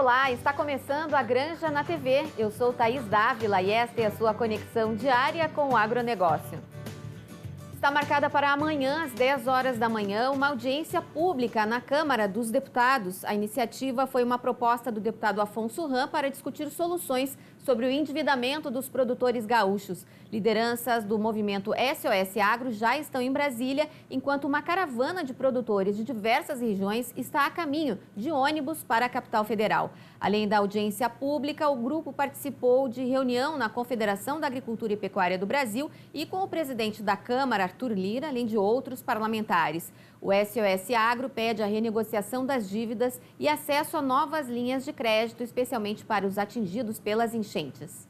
Olá, está começando a Granja na TV. Eu sou Thaís Dávila e esta é a sua conexão diária com o agronegócio. Está marcada para amanhã, às 10 horas da manhã, uma audiência pública na Câmara dos Deputados. A iniciativa foi uma proposta do deputado Afonso Ram para discutir soluções sobre o endividamento dos produtores gaúchos. Lideranças do movimento SOS Agro já estão em Brasília, enquanto uma caravana de produtores de diversas regiões está a caminho de ônibus para a capital federal. Além da audiência pública, o grupo participou de reunião na Confederação da Agricultura e Pecuária do Brasil e com o presidente da Câmara, Arthur Lira, além de outros parlamentares. O SOS Agro pede a renegociação das dívidas e acesso a novas linhas de crédito, especialmente para os atingidos pelas enchentes.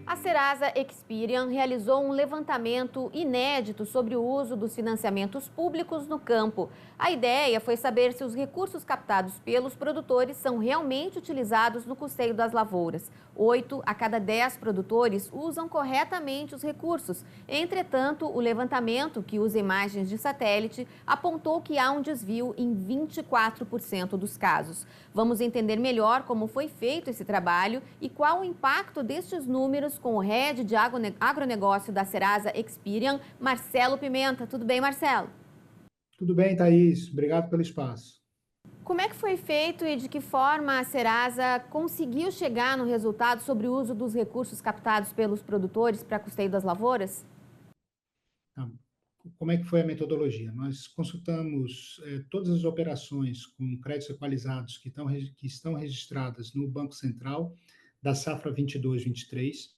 A Serasa Experian realizou um levantamento inédito sobre o uso dos financiamentos públicos no campo. A ideia foi saber se os recursos captados pelos produtores são realmente utilizados no custeio das lavouras. 8 a cada 10 produtores usam corretamente os recursos. Entretanto, o levantamento, que usa imagens de satélite, apontou que há um desvio em 24% dos casos. Vamos entender melhor como foi feito esse trabalho e qual o impacto destes números com o head de agronegócio da Serasa Experian, Marcelo Pimenta. Tudo bem, Marcelo? Tudo bem, Thaís. Obrigado pelo espaço. Como é que foi feito e de que forma a Serasa conseguiu chegar no resultado sobre o uso dos recursos captados pelos produtores para custeio das lavouras? Como é que foi a metodologia? Nós consultamos todas as operações com créditos equalizados que estão registradas no Banco Central da safra 22/23.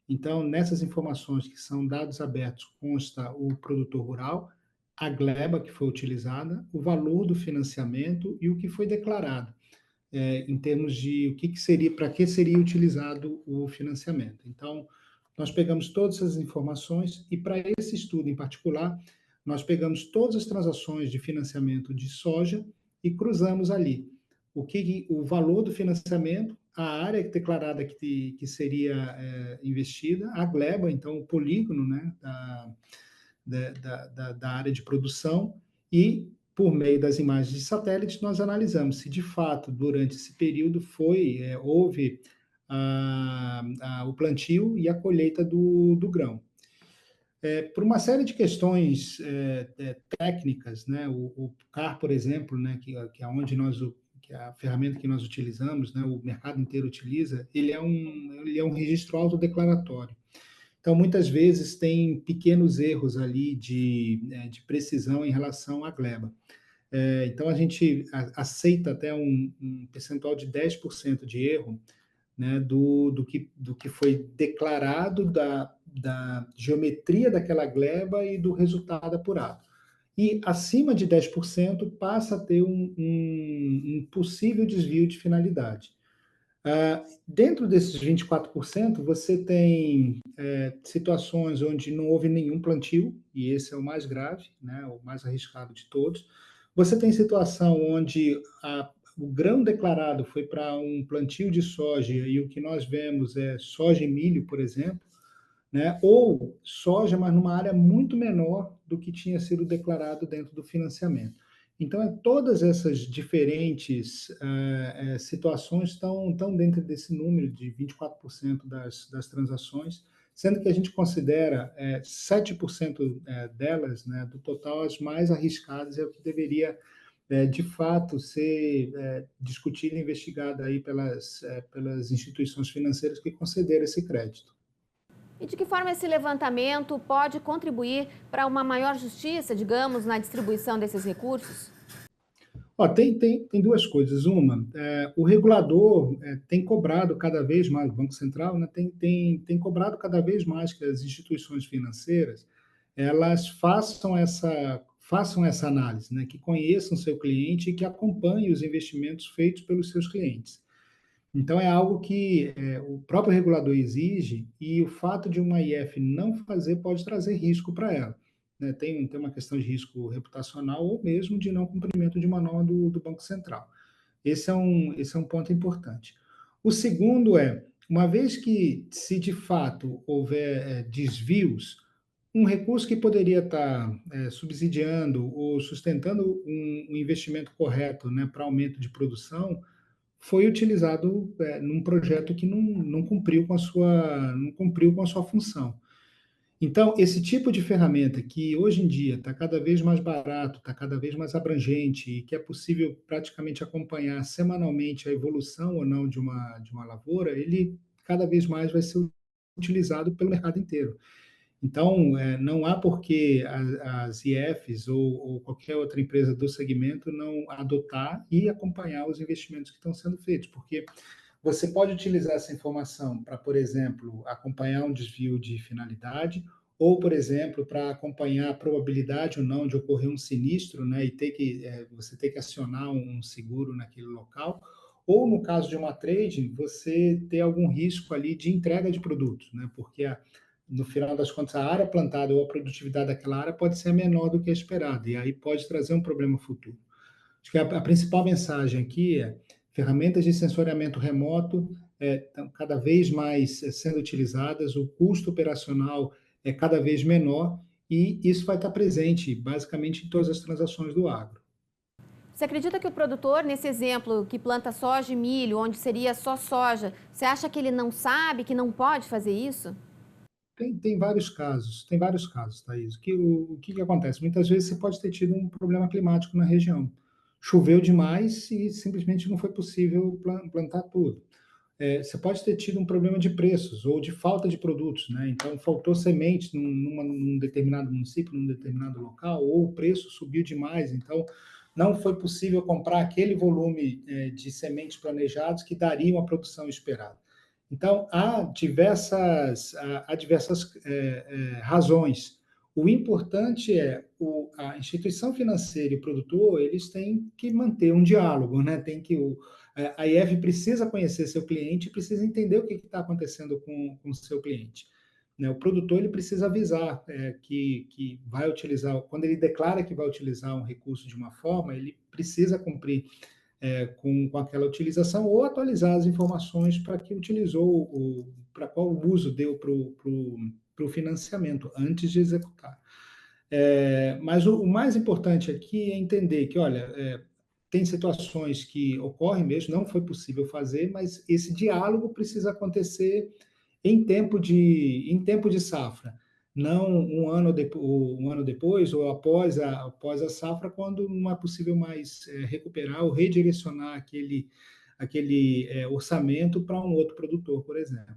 Então, nessas informações que são dados abertos, consta o produtor rural, a gleba que foi utilizada, o valor do financiamento e o que foi declarado, em termos de o que seria, para que seria utilizado o financiamento. Então, nós pegamos todas essas informações e, para esse estudo em particular, nós pegamos todas as transações de financiamento de soja e cruzamos ali o valor do financiamento, a área declarada que seria investida, a gleba, então o polígono, né, da área de produção, e por meio das imagens de satélite nós analisamos se de fato durante esse período houve o plantio e a colheita do grão. Por uma série de questões técnicas, né, o CAR, por exemplo, né, que é onde que é a ferramenta que nós utilizamos, né, o mercado inteiro utiliza, ele é um registro autodeclaratório. Então, muitas vezes tem pequenos erros ali de precisão em relação à gleba. Então, a gente aceita até um percentual de 10% de erro, né, do que foi declarado, da geometria daquela gleba e do resultado apurado. E acima de 10% passa a ter um possível desvio de finalidade. Dentro desses 24%, você tem situações onde não houve nenhum plantio, e esse é o mais grave, né, o mais arriscado de todos. Você tem situação onde o grão declarado foi para um plantio de soja, e o que nós vemos é soja e milho, por exemplo, né, ou soja, mas numa área muito menor do que tinha sido declarado dentro do financiamento. Então, todas essas diferentes situações estão dentro desse número de 24% das transações, sendo que a gente considera 7% delas, né, do total, as mais arriscadas, é o que deveria, de fato, ser discutido e investigado aí pelas instituições financeiras que concederam esse crédito. E de que forma esse levantamento pode contribuir para uma maior justiça, digamos, na distribuição desses recursos? Tem duas coisas. Uma, o regulador tem cobrado cada vez mais, o Banco Central, né, tem cobrado cada vez mais que as instituições financeiras elas façam essa análise, né, que conheçam seu cliente e que acompanhem os investimentos feitos pelos seus clientes. Então, é algo que o próprio regulador exige, e o fato de uma IF não fazer pode trazer risco para ela, né? Tem uma questão de risco reputacional ou mesmo de não cumprimento de uma norma do Banco Central. Esse é um ponto importante. O segundo uma vez que, se de fato houver desvios, Um recurso que poderia estar subsidiando ou sustentando um investimento correto, né, para aumento de produção, foi utilizado num projeto que não cumpriu com não cumpriu com a sua função. Então, esse tipo de ferramenta que hoje em dia está cada vez mais barato, está cada vez mais abrangente e que é possível praticamente acompanhar semanalmente a evolução ou não de uma lavoura, ele cada vez mais vai ser utilizado pelo mercado inteiro. Então, não há por que as IFs ou qualquer outra empresa do segmento não adotar e acompanhar os investimentos que estão sendo feitos, porque você pode utilizar essa informação para, por exemplo, acompanhar um desvio de finalidade, ou, por exemplo, para acompanhar a probabilidade ou não de ocorrer um sinistro, né, e você ter que acionar um seguro naquele local, ou no caso de uma trading, você ter algum risco ali de entrega de produtos, né, porque no final das contas a área plantada ou a produtividade daquela área pode ser menor do que a esperada, e aí pode trazer um problema futuro. Acho que a principal mensagem aqui é ferramentas de sensoriamento remoto estão cada vez mais sendo utilizadas, o custo operacional é cada vez menor e isso vai estar presente basicamente em todas as transações do agro. Você acredita que o produtor, nesse exemplo, que planta soja e milho, onde seria só soja, você acha que ele não sabe, que não pode fazer isso? Tem vários casos, Thaís. O que acontece? Muitas vezes você pode ter tido um problema climático na região. Choveu demais e simplesmente não foi possível plantar tudo. Você pode ter tido um problema de preços ou de falta de produtos, né? Então, faltou semente num determinado município, num determinado local, ou o preço subiu demais, então não foi possível comprar aquele volume de sementes planejados que dariam a produção esperada. Então, há diversas razões. O importante é a instituição financeira e o produtor, eles têm que manter um diálogo, né? A IF precisa conhecer seu cliente, precisa entender o que está acontecendo com o seu cliente. Né? O produtor ele precisa avisar que vai utilizar, quando ele declara que vai utilizar um recurso de uma forma, ele precisa cumprir com aquela utilização ou atualizar as informações para que utilizou, para qual uso deu para o financiamento antes de executar. Mas o mais importante aqui é entender que, olha, tem situações que ocorrem mesmo, não foi possível fazer, mas esse diálogo precisa acontecer em tempo de safra, não um ano depois ou após a safra, quando não é possível mais recuperar ou redirecionar aquele orçamento para um outro produtor, por exemplo.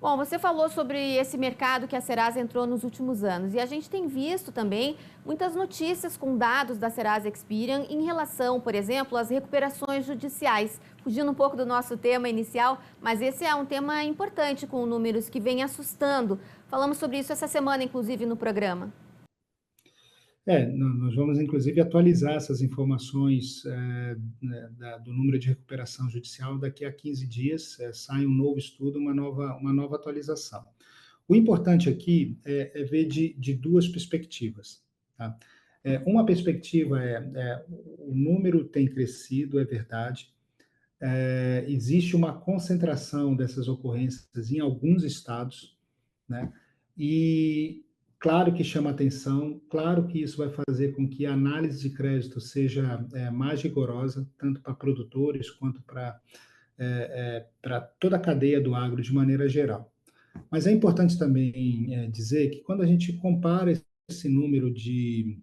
Bom, você falou sobre esse mercado que a Serasa entrou nos últimos anos e a gente tem visto também muitas notícias com dados da Serasa Experian em relação, por exemplo, às recuperações judiciais. Fugindo um pouco do nosso tema inicial, mas esse é um tema importante com números que vem assustando. Falamos sobre isso essa semana, inclusive, no programa. Nós vamos inclusive atualizar essas informações do número de recuperação judicial daqui a 15 dias, sai um novo estudo, uma nova atualização. O importante aqui é ver de duas perspectivas. Tá? Uma perspectiva o número tem crescido, é verdade, existe uma concentração dessas ocorrências em alguns estados, né? E claro que chama atenção, claro que isso vai fazer com que a análise de crédito seja mais rigorosa, tanto para produtores quanto para toda a cadeia do agro de maneira geral. Mas é importante também dizer que quando a gente compara esse número de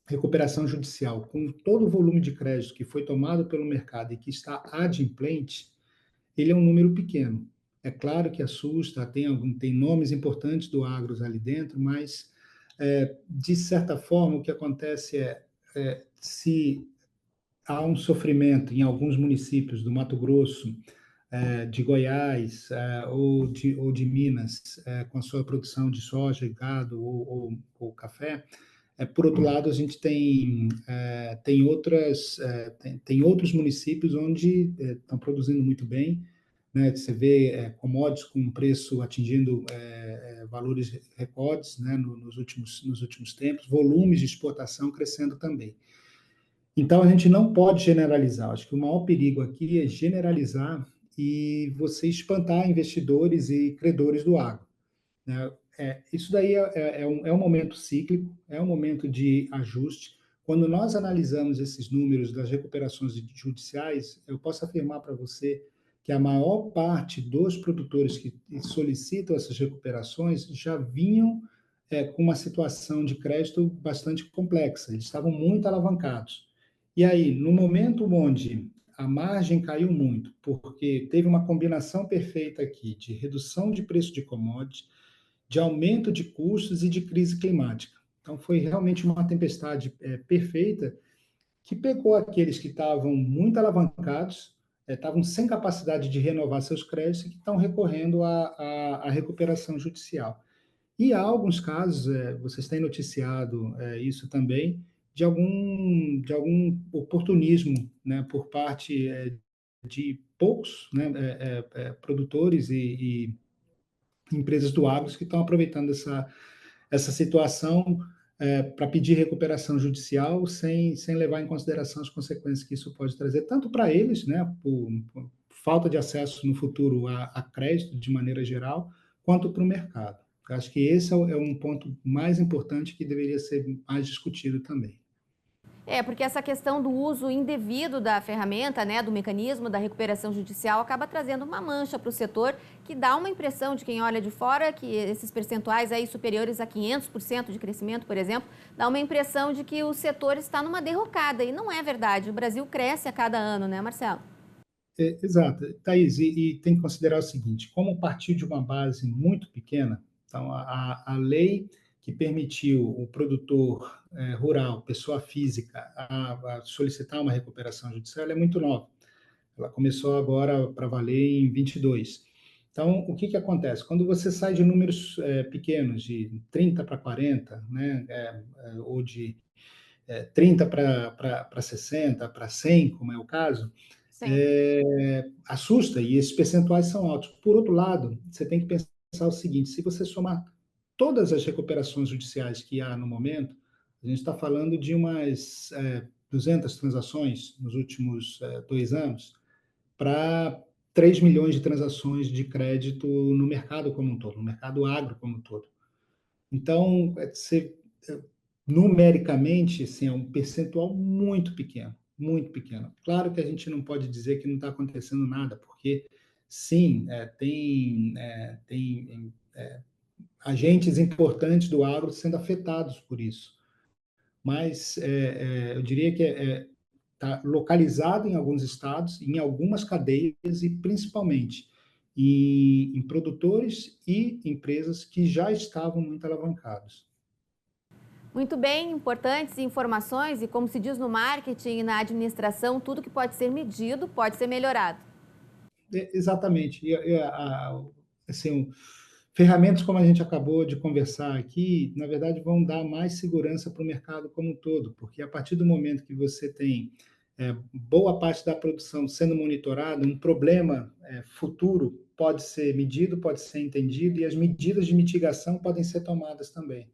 recuperação judicial com todo o volume de crédito que foi tomado pelo mercado e que está adimplente, ele é um número pequeno. É claro que assusta, tem nomes importantes do agro ali dentro, mas, de certa forma, o que acontece se há um sofrimento em alguns municípios do Mato Grosso, de Goiás ou de Minas, com a sua produção de soja, gado ou café, por outro lado, a gente tem outros municípios onde estão produzindo muito bem, né? Você vê commodities com preço atingindo valores recordes, né? Nos últimos tempos, volumes de exportação crescendo também. Então, a gente não pode generalizar. Acho que o maior perigo aqui é generalizar e você espantar investidores e credores do agro, né? Isso daí é um momento cíclico, é um momento de ajuste. Quando nós analisamos esses números das recuperações judiciais, eu posso afirmar para você que a maior parte dos produtores que solicitam essas recuperações já vinham com uma situação de crédito bastante complexa, eles estavam muito alavancados. E aí, no momento onde a margem caiu muito, porque teve uma combinação perfeita aqui de redução de preço de commodities, de aumento de custos e de crise climática. Então, foi realmente uma tempestade perfeita que pegou aqueles que estavam muito alavancados, estavam sem capacidade de renovar seus créditos e que estão recorrendo à recuperação judicial. E há alguns casos, vocês têm noticiado isso também, de algum oportunismo, né, por parte de poucos, né, produtores e empresas do agro que estão aproveitando essa situação para pedir recuperação judicial sem levar em consideração as consequências que isso pode trazer, tanto para eles, né, por falta de acesso no futuro a crédito de maneira geral, quanto para o mercado. Eu acho que esse é um ponto mais importante que deveria ser mais discutido também. Porque essa questão do uso indevido da ferramenta, né, do mecanismo da recuperação judicial, acaba trazendo uma mancha para o setor, que dá uma impressão de quem olha de fora, que esses percentuais aí superiores a 500% de crescimento, por exemplo, dá uma impressão de que o setor está numa derrocada, e não é verdade. O Brasil cresce a cada ano, né, Marcelo? Exato, Thaís, e tem que considerar o seguinte, como partiu de uma base muito pequena, então a lei que permitiu o produtor rural, pessoa física, a solicitar uma recuperação judicial, ela é muito nova. Ela começou agora para valer em 22. Então, o que acontece? Quando você sai de números pequenos, de 30 para 40, né, ou de 30 para 60, para 100, como é o caso, Sim. assusta, e esses percentuais são altos. Por outro lado, você tem que pensar o seguinte, se você somar todas as recuperações judiciais que há no momento, a gente está falando de umas 200 transações nos últimos 2 anos, para 3 milhões de transações de crédito no mercado como um todo, no mercado agro como um todo. Então, numericamente, assim, é um percentual muito pequeno, muito pequeno. Claro que a gente não pode dizer que não está acontecendo nada, porque, sim, tem agentes importantes do agro sendo afetados por isso. Mas eu diria que está localizado em alguns estados, em algumas cadeias e principalmente em produtores e empresas que já estavam muito alavancados. Muito bem, importantes informações, e como se diz no marketing e na administração, tudo que pode ser medido pode ser melhorado. Exatamente. Assim, ferramentas como a gente acabou de conversar aqui, na verdade, vão dar mais segurança para o mercado como um todo, porque a partir do momento que você tem boa parte da produção sendo monitorada, um problema futuro pode ser medido, pode ser entendido, e as medidas de mitigação podem ser tomadas também.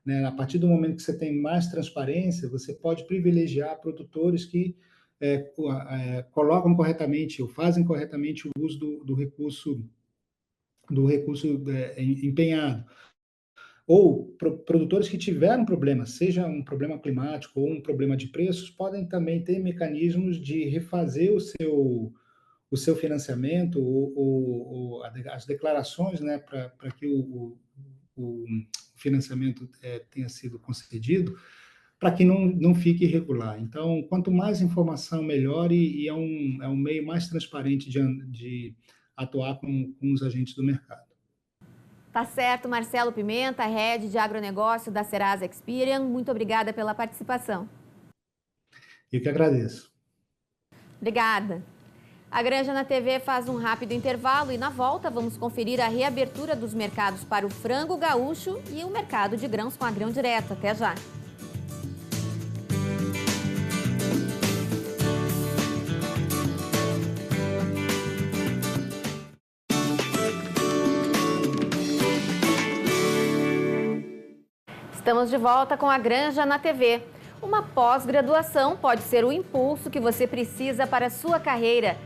Né? A partir do momento que você tem mais transparência, você pode privilegiar produtores que colocam corretamente ou fazem corretamente o uso do recurso empenhado. Ou produtores que tiveram problema, seja um problema climático ou um problema de preços, podem também ter mecanismos de refazer o seu financiamento ou as declarações, né, para que o financiamento tenha sido concedido, para que não fique irregular. Então, quanto mais informação, melhor, e é um meio mais transparente de atuar com os agentes do mercado. Tá certo, Marcelo Pimenta, Head de Agronegócio da Serasa Experian. Muito obrigada pela participação. Eu que agradeço. Obrigada. A Granja na TV faz um rápido intervalo e na volta vamos conferir a reabertura dos mercados para o frango gaúcho e o mercado de grãos com a Grão Direto. Até já. Estamos de volta com a Granja na TV. Uma pós-graduação pode ser o impulso que você precisa para a sua carreira.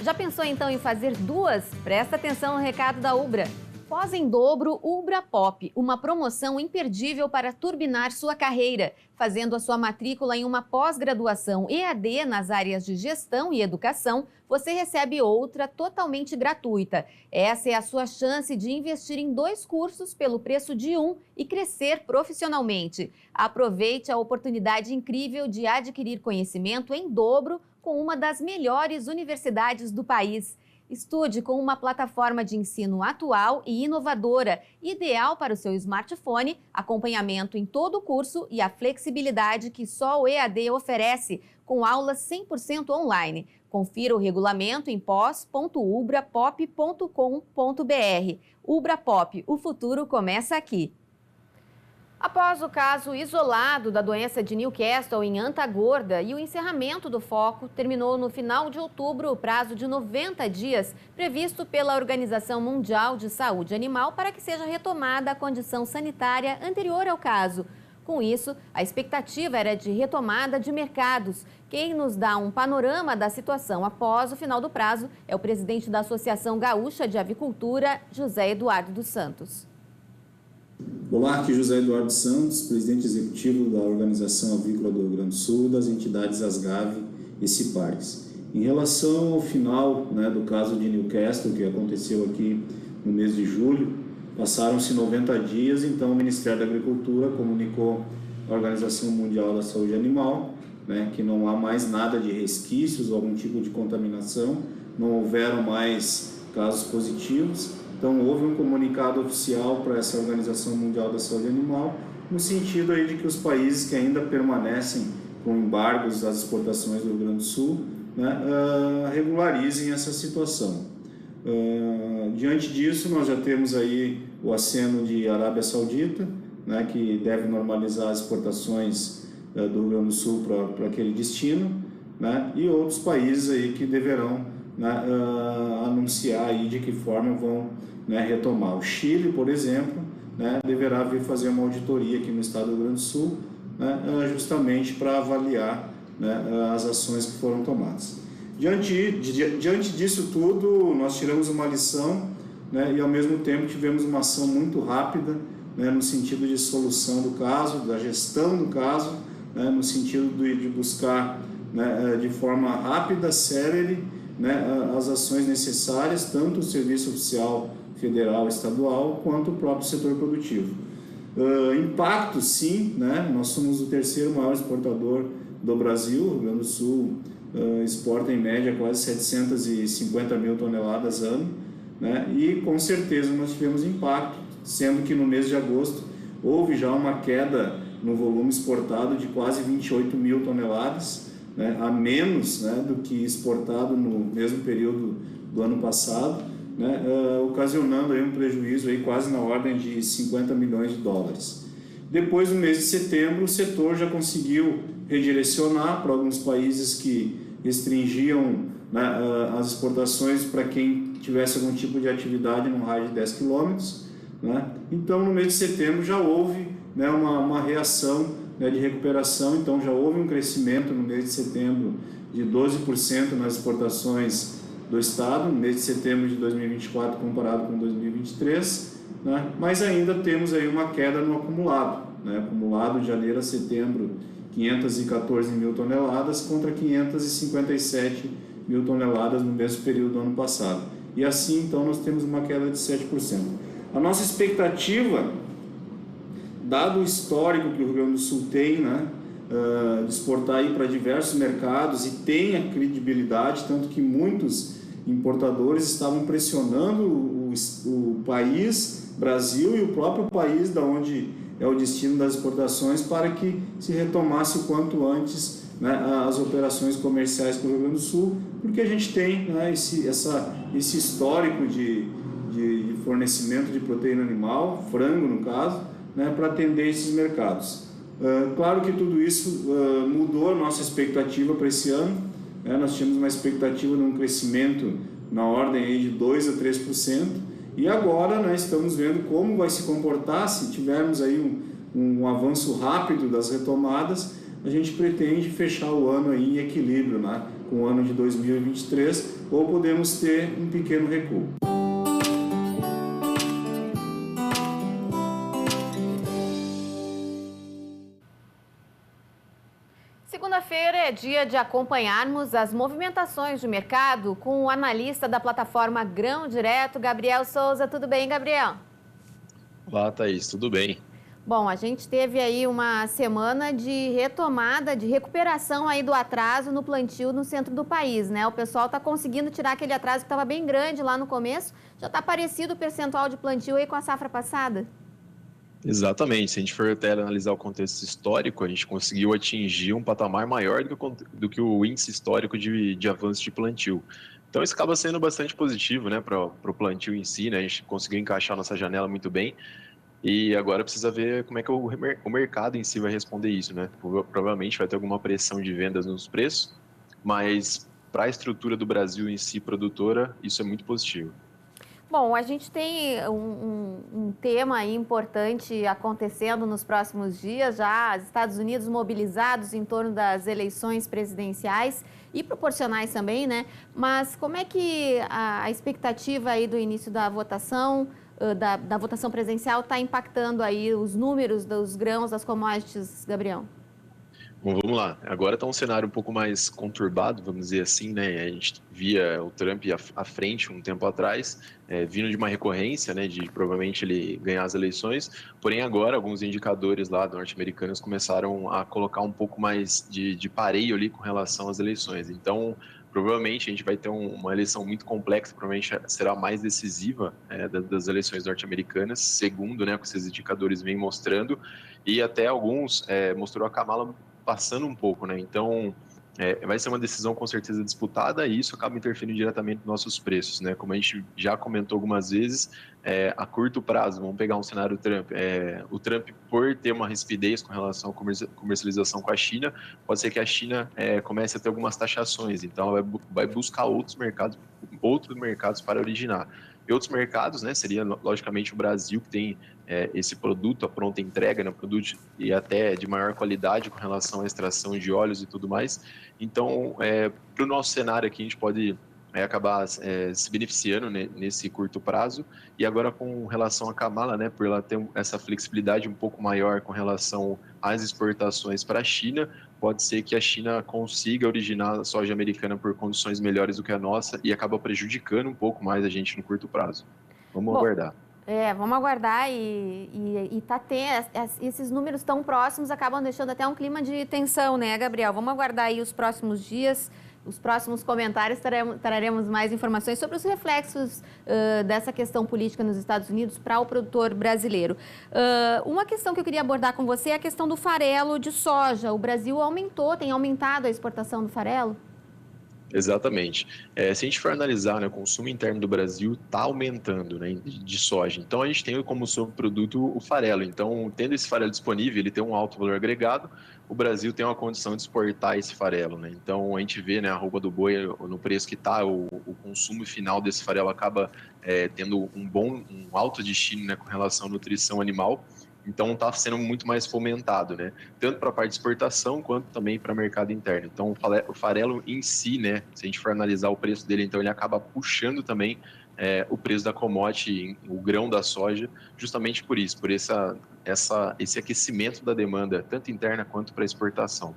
Já pensou então em fazer duas? Presta atenção no recado da Ubra. Pós em dobro Ubra Pop, uma promoção imperdível para turbinar sua carreira. Fazendo a sua matrícula em uma pós-graduação EAD nas áreas de gestão e educação, você recebe outra totalmente gratuita. Essa é a sua chance de investir em 2 cursos pelo preço de um e crescer profissionalmente. Aproveite a oportunidade incrível de adquirir conhecimento em dobro com uma das melhores universidades do país. Estude com uma plataforma de ensino atual e inovadora, ideal para o seu smartphone, acompanhamento em todo o curso e a flexibilidade que só o EAD oferece, com aulas 100% online. Confira o regulamento em pós.ubrapop.com.br. Ubra Pop, o futuro começa aqui. Após o caso isolado da doença de Newcastle em Antagorda e o encerramento do foco, terminou no final de outubro o prazo de 90 dias previsto pela Organização Mundial de Saúde Animal para que seja retomada a condição sanitária anterior ao caso. Com isso, a expectativa era de retomada de mercados. Quem nos dá um panorama da situação após o final do prazo é o presidente da Associação Gaúcha de Avicultura, José Eduardo dos Santos. Olá, aqui José Eduardo Santos, presidente executivo da Organização Avícola do Rio Grande do Sul, das entidades Asgave e Cipares. Em relação ao final do caso de Newcastle, que aconteceu aqui no mês de julho, passaram-se 90 dias, então o Ministério da Agricultura comunicou à Organização Mundial da Saúde Animal que não há mais nada de resquícios ou algum tipo de contaminação, não houveram mais casos positivos. Então, houve um comunicado oficial para essa Organização Mundial da Saúde Animal, no sentido aí de que os países que ainda permanecem com embargos às exportações do Rio Grande do Sul regularizem essa situação. Diante disso, nós já temos aí o aceno de Arábia Saudita, que deve normalizar as exportações do Rio Grande do Sul para aquele destino, e outros países aí que deverão anunciar aí de que forma vão retomar. O Chile, por exemplo, deverá vir fazer uma auditoria aqui no estado do Rio Grande do Sul, justamente para avaliar as ações que foram tomadas. Diante disso tudo, nós tiramos uma lição e ao mesmo tempo tivemos uma ação muito rápida no sentido de solução do caso, da gestão do caso, no sentido de buscar de forma rápida, célere, as ações necessárias, tanto o Serviço Oficial Federal e Estadual, quanto o próprio setor produtivo. Impacto, sim, nós somos o 3º maior exportador do Brasil. O Rio Grande do Sul exporta em média quase 750 mil toneladas ano, e com certeza nós tivemos impacto, sendo que no mês de agosto houve já uma queda no volume exportado de quase 28 mil toneladas, a menos do que exportado no mesmo período do ano passado, ocasionando aí um prejuízo aí quase na ordem de 50 milhões de dólares. Depois, no mês de setembro, o setor já conseguiu redirecionar para alguns países que restringiam as exportações para quem tivesse algum tipo de atividade no raio de 10 quilômetros. Então, no mês de setembro já houve uma reação de recuperação, então já houve um crescimento no mês de setembro de 12% nas exportações do estado, no mês de setembro de 2024 comparado com 2023, mas ainda temos aí uma queda no acumulado, acumulado de janeiro a setembro 514 mil toneladas contra 557 mil toneladas no mesmo período do ano passado, e assim então nós temos uma queda de 7%. A nossa expectativa, dado o histórico que o Rio Grande do Sul tem, de exportar para diversos mercados e tem a credibilidade, tanto que muitos importadores estavam pressionando o país, Brasil, e o próprio país da onde é o destino das exportações para que se retomasse o quanto antes as operações comerciais com o Rio Grande do Sul, porque a gente tem esse histórico de fornecimento de proteína animal, frango no caso, para atender esses mercados. Claro que tudo isso mudou a nossa expectativa para esse ano. Nós tínhamos uma expectativa de um crescimento na ordem aí de 2 a 3%, e agora estamos vendo como vai se comportar. Se tivermos aí um avanço rápido das retomadas, a gente pretende fechar o ano aí em equilíbrio, com o ano de 2023, ou podemos ter um pequeno recuo. é dia de acompanharmos as movimentações de mercado com o analista da plataforma Grão Direto, Gabriel Souza. Tudo bem, Gabriel? Olá, Thaís, tudo bem? Bom, a gente teve aí uma semana de retomada, de recuperação aí do atraso no plantio no centro do país, né? O pessoal está conseguindo tirar aquele atraso que estava bem grande lá no começo. Já está parecido o percentual de plantio aí com a safra passada? Exatamente, se a gente for até analisar o contexto histórico, a gente conseguiu atingir um patamar maior do que o índice histórico de avanço de plantio. Então isso acaba sendo bastante positivo, né, para o plantio em si, né? A gente conseguiu encaixar nossa janela muito bem. E agora precisa ver como é que o mercado em si vai responder isso, né? Provavelmente vai ter alguma pressão de vendas nos preços, mas para a estrutura do Brasil em si, produtora, isso é muito positivo. Bom, a gente tem um tema aí importante acontecendo nos próximos dias, já os Estados Unidos mobilizados em torno das eleições presidenciais e proporcionais também, né? Mas como é que a expectativa aí do início da votação, da votação presidencial está impactando aí os números dos grãos, das commodities, Gabriel? Bom, vamos lá. Agora está um cenário um pouco mais conturbado, vamos dizer assim, né? A gente via o Trump à frente um tempo atrás, vindo de uma recorrência, né, de provavelmente ele ganhar as eleições. Porém, agora alguns indicadores lá norte-americanos começaram a colocar um pouco mais de pareio ali com relação às eleições. Então, provavelmente a gente vai ter uma eleição muito complexa, provavelmente será a mais decisiva das eleições norte-americanas, segundo, né, o que esses indicadores vêm mostrando, e até alguns mostrou a Kamala passando um pouco, né? Então, vai ser uma decisão com certeza disputada e isso acaba interferindo diretamente nos nossos preços, né? Como a gente já comentou algumas vezes, a curto prazo, vamos pegar um cenário Trump, o Trump, por ter uma rispidez com relação à comercialização com a China, pode ser que a China comece a ter algumas taxações, então ela vai buscar outros mercados para originar. E outros mercados, né, seria logicamente o Brasil, que tem esse produto, a pronta entrega, né, produto e até de maior qualidade com relação à extração de óleos e tudo mais. Então, para o nosso cenário aqui, a gente pode acabar se beneficiando, né, nesse curto prazo. E agora com relação à Kamala, né, por ela ter essa flexibilidade um pouco maior com relação às exportações para a China, pode ser que a China consiga originar a soja americana por condições melhores do que a nossa e acaba prejudicando um pouco mais a gente no curto prazo. Vamos aguardar. Vamos aguardar esses números tão próximos acabam deixando até um clima de tensão, né, Gabriel? Vamos aguardar aí os próximos dias, os próximos comentários, traremos mais informações sobre os reflexos dessa questão política nos Estados Unidos para o produtor brasileiro. Uma questão que eu queria abordar com você é a questão do farelo de soja. O Brasil tem aumentado a exportação do farelo? Exatamente. Se a gente for analisar, né, o consumo interno do Brasil está aumentando, né, de soja. Então, a gente tem como subproduto o farelo. Então, tendo esse farelo disponível, ele tem um alto valor agregado, o Brasil tem uma condição de exportar esse farelo, né? Então, a gente vê, né, a arroba do boi no preço que está, o consumo final desse farelo acaba tendo um alto destino, né, com relação à nutrição animal. Então, está sendo muito mais fomentado, né? Tanto para a parte de exportação, quanto também para o mercado interno. Então, o farelo em si, né? Se a gente for analisar o preço dele, então ele acaba puxando também o preço da commodity, o grão da soja, justamente por isso, por esse aquecimento da demanda, tanto interna quanto para exportação.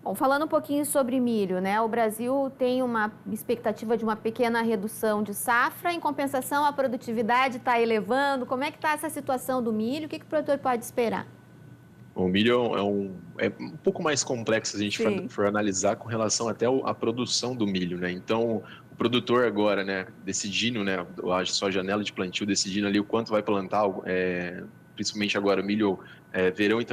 Bom, falando um pouquinho sobre milho, né? O Brasil tem uma expectativa de uma pequena redução de safra, em compensação a produtividade está elevando. Como é que está essa situação do milho? O que o produtor pode esperar? O milho é um pouco mais complexo se a gente for analisar com relação até à produção do milho, né? Então, o produtor agora, né, decidindo, né, a sua janela de plantio, decidindo ali o quanto vai plantar, principalmente agora o milho verão e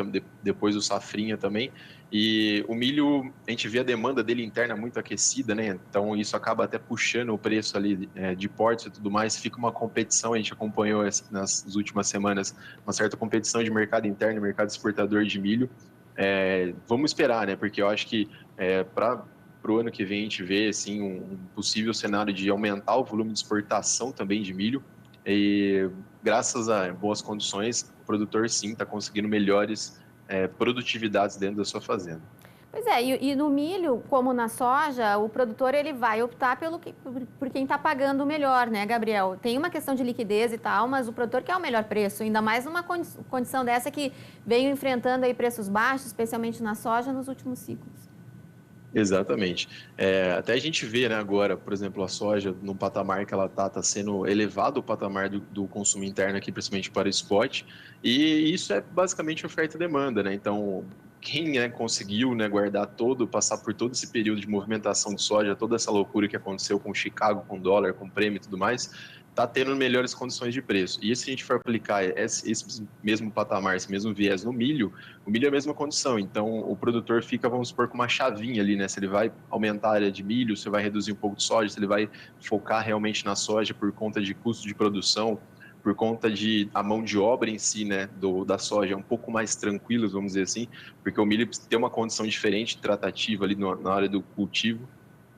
depois o safrinha também. E o milho, a gente vê a demanda dele interna muito aquecida, né? Então isso acaba até puxando o preço ali de portos e tudo mais. Fica uma competição, a gente acompanhou nas últimas semanas uma certa competição de mercado interno, mercado exportador de milho. Vamos esperar, né? Porque eu acho que para o ano que vem a gente vê assim, um possível cenário de aumentar o volume de exportação também de milho. E graças a boas condições, o produtor sim está conseguindo melhores produtividades dentro da sua fazenda. Pois é, e no milho, como na soja, o produtor ele vai optar por quem está pagando o melhor, né, Gabriel? Tem uma questão de liquidez e tal, mas o produtor quer o melhor preço, ainda mais numa condição dessa que veio enfrentando aí preços baixos, especialmente na soja, nos últimos ciclos. Exatamente. Até a gente vê, né, agora, por exemplo, a soja no patamar que ela está sendo elevado o patamar do consumo interno aqui, principalmente para o spot, e isso é basicamente oferta e demanda, né? Então, quem, né, conseguiu, né, guardar passar por todo esse período de movimentação de soja, toda essa loucura que aconteceu com Chicago, com dólar, com prêmio e tudo mais, está tendo melhores condições de preço. E se a gente for aplicar esse mesmo patamar, esse mesmo viés no milho, o milho é a mesma condição. Então, o produtor fica, vamos supor, com uma chavinha ali, né? Se ele vai aumentar a área de milho, se vai reduzir um pouco de soja, se ele vai focar realmente na soja por conta de custo de produção, por conta de a mão de obra em si, né, da soja é um pouco mais tranquila, vamos dizer assim, porque o milho tem uma condição diferente, tratativa ali na área do cultivo.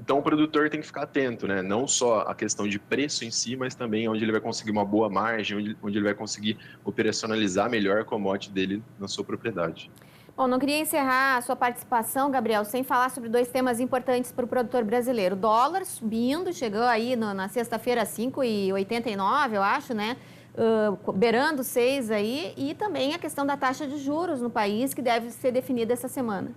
Então, o produtor tem que ficar atento, né? Não só a questão de preço em si, mas também onde ele vai conseguir uma boa margem, onde ele vai conseguir operacionalizar melhor a commodity dele na sua propriedade. Bom, não queria encerrar a sua participação, Gabriel, sem falar sobre dois temas importantes para o produtor brasileiro. O dólar subindo, chegou aí na sexta-feira a 5,89, eu acho, né? Beirando 6 aí, e também a questão da taxa de juros no país, que deve ser definida essa semana.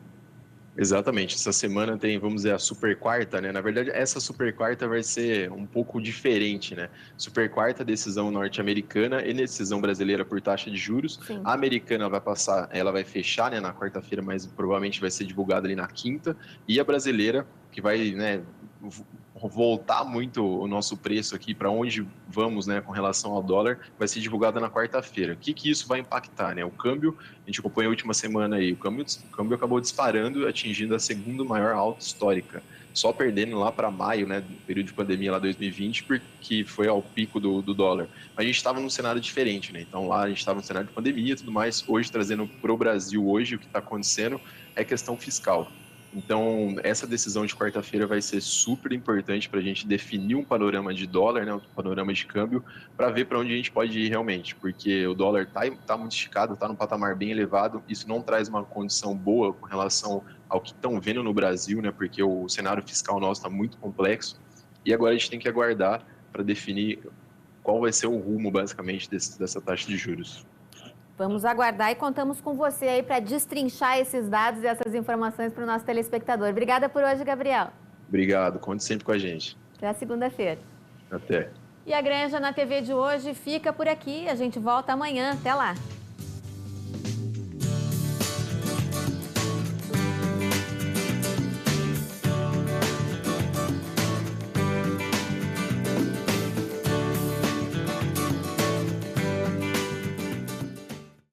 Exatamente. Essa semana tem, vamos dizer, a super quarta, né? Na verdade, essa super quarta vai ser um pouco diferente, né? Super quarta, decisão norte-americana e decisão brasileira por taxa de juros. Sim. A americana ela vai fechar, né, na quarta-feira, mas provavelmente vai ser divulgada ali na quinta. E a brasileira, que vai, né, voltar muito o nosso preço aqui para onde vamos, né, com relação ao dólar, vai ser divulgada na quarta-feira. O que isso vai impactar, né? O câmbio, a gente acompanhou a última semana aí, o câmbio acabou disparando, atingindo a segunda maior alta histórica, só perdendo lá para maio, né, do período de pandemia lá 2020, porque foi ao pico do dólar. Mas a gente estava num cenário diferente, né? Então lá a gente estava num cenário de pandemia e tudo mais. Hoje, trazendo para o Brasil hoje, o que está acontecendo é questão fiscal. Então, essa decisão de quarta-feira vai ser super importante para a gente definir um panorama de dólar, né, um panorama de câmbio, para ver para onde a gente pode ir realmente, porque o dólar está muito esticado, está num patamar bem elevado, isso não traz uma condição boa com relação ao que estão vendo no Brasil, né, porque o cenário fiscal nosso está muito complexo, e agora a gente tem que aguardar para definir qual vai ser o rumo, basicamente, dessa taxa de juros. Vamos aguardar e contamos com você aí para destrinchar esses dados e essas informações para o nosso telespectador. Obrigada por hoje, Gabriel. Obrigado, conte sempre com a gente. Até segunda-feira. Até. E a Granja na TV de hoje fica por aqui. A gente volta amanhã. Até lá.